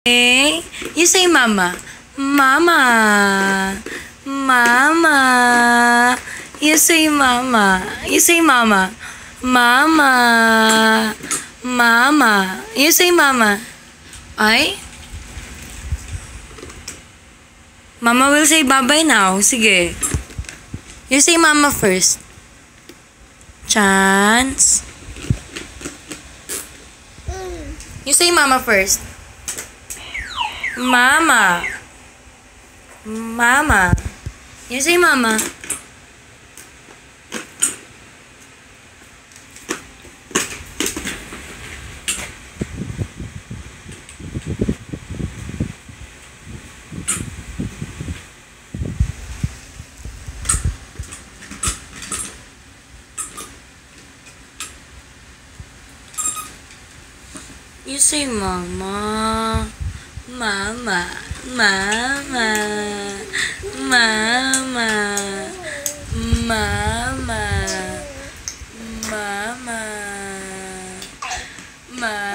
Okay? You say mama. Mama. Mama. You say mama. You say mama. Mama. Mama. You say mama. Ay? Mama will say bye-bye now. Sige. You say mama first. Chance. You say mama first. Mama. Mama. You say mama. You say mama. Mama. Mama. Mama. Mama. Mama. Mama.